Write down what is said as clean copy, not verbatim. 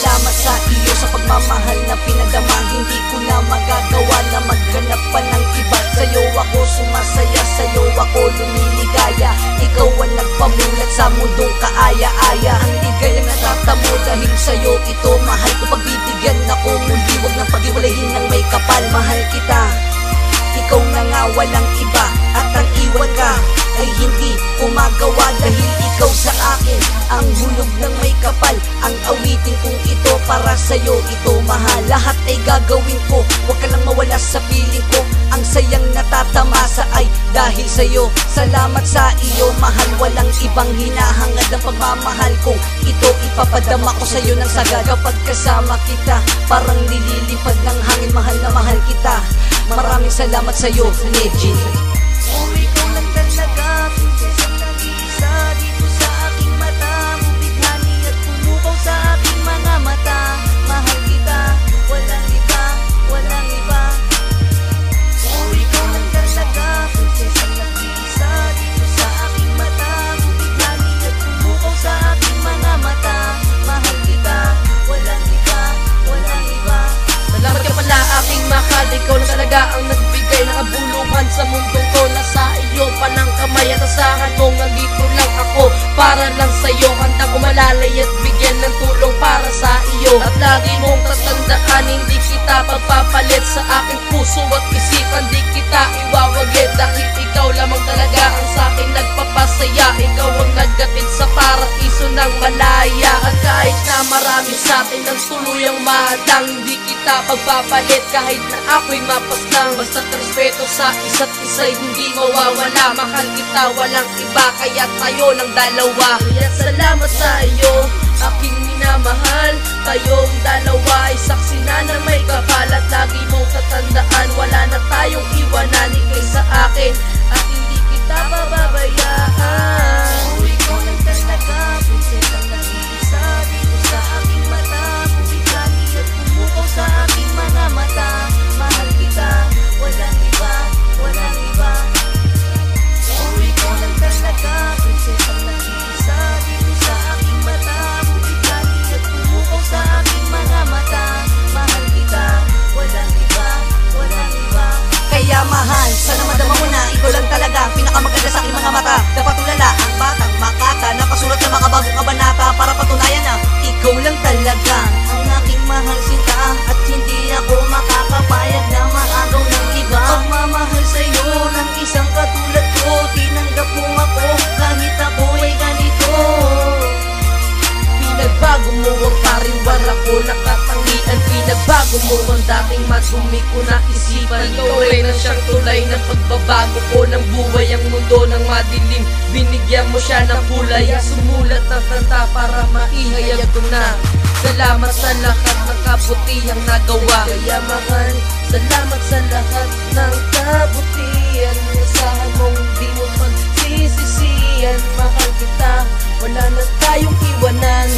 salamat sa iyo sa pagmamahal na pinadama. Hindi ko na magagawa na maghanap pa ng iba. Sa'yo ako sumasaya, sa'yo ako lumiligaya. Ikaw ang nagpamulat sa mundong kaaya-aya. Ang ligay ang natatamo dahil sa'yo ito mahal ko. Pagbibigyan ako muli, huwag nang pag-iwalayin ng may kapal. Mahal kita, ikaw na nga walang iba. At ang iwan ka ay hindi kumagawa dahil ikaw sa akin ang hulog ng may kapal. Ang awitin kong ito para sa'yo ito mahal. Lahat ay gagawin ko, huwag ka lang mawala sa piling ko. Ang sayang natatamasa ay dahil sa'yo. Salamat sa iyo mahal, walang ibang hinahangad ang pagmamahal kong ito. Ipapadama ko sa'yo ng sagad kapag kasama kita. Parang nililipad ng hangin, mahal na mahal kita. Maraming salamat sa'yo, Legend. Oh, ikaw lang talaga, prinsesang nag-iisa dito sa aking mata. Mubighani at pumukaw sa aking mga mata. Mahal kita, walang iba, walang iba. Oh, ikaw lang talaga, prinsesang nag-iisa dito sa aking mata. Mubighani at pumukaw sa aking mga mata. Mahal kita, walang iba, walang iba. Salamat ka pala aking mahal, ikaw lang talaga ang nagbigay ng kabuluhan sa mundong ko. Nasa iyo pa ng kamay at asahan mo, nandito lang ako para lang sa'yo. Handa ko malalay at bigyan ng tulong para sa iyo. At lagi mong tatandaan, hindi kita pagpapalit sa aking puso at isipan. Di kita iwawagit dahil ikaw lamang talaga ang sa akin nagpapasaya. Ikaw ang naggatid sa paraiso ng malaya. At kahit na marami sa atin ang tuluyang mahadang, hindi kita pagpapalit kahit na ako'y mapaslang. Basta't respeto sa isa't isa'y hindi mawawala. Mahal kita, walang iba, kaya tayo ng dalawa. Kaya salamat sa iyo, aking minamahal. Tayong dalawa ay saksi na may kapal. At lagi mong tatandaan, wala na tayong iwanan. Ika'y sa akin at hindi kita bababayaan. Oh, ikaw lang talaga, prinsesang nag-iisa dito sa aking mata. Mubighani at pumukaw sa aking mga mata. Mahal kita, walang iba, walang iba. Oh, ikaw lang talaga, prinsesang nag-iisa dito sa aking mata. Mubighani at pumukaw sa aking mga mata. Mahal kita, walang iba, walang iba. Kaya mahal, sana madama mo na ikaw lang talaga pinakamaganda sa aking mga mata. Dapat tulala ang batang makata, nakasulat sa mga bagong kabanata para patunayan na ikaw lang talaga ang aking mahal sinta. At hindi ako makakapayag na maagaw ng iba. Pagmamahal sa'yo ng isang katulad ko, tinanggap mo ako kahit ako ay ganito. Pinagbago mo ang pariwara ko, nakatangian. Pinagbago mo ang dating madumi ko na isipan. Ikaw rin ang siyang tulay ng pagbabago ko ng buhay. Ang mundo ng madilim, binigyan mo siya ng kulay. Sumulat ng kanta para maihayag ko na salamat sa lahat ng kabutihang nagawa. Kaya mahal, salamat sa lahat ng kabutihan. Asahan mong di mo pagsisisihan. Mahal kita, wala na tayong iwanan.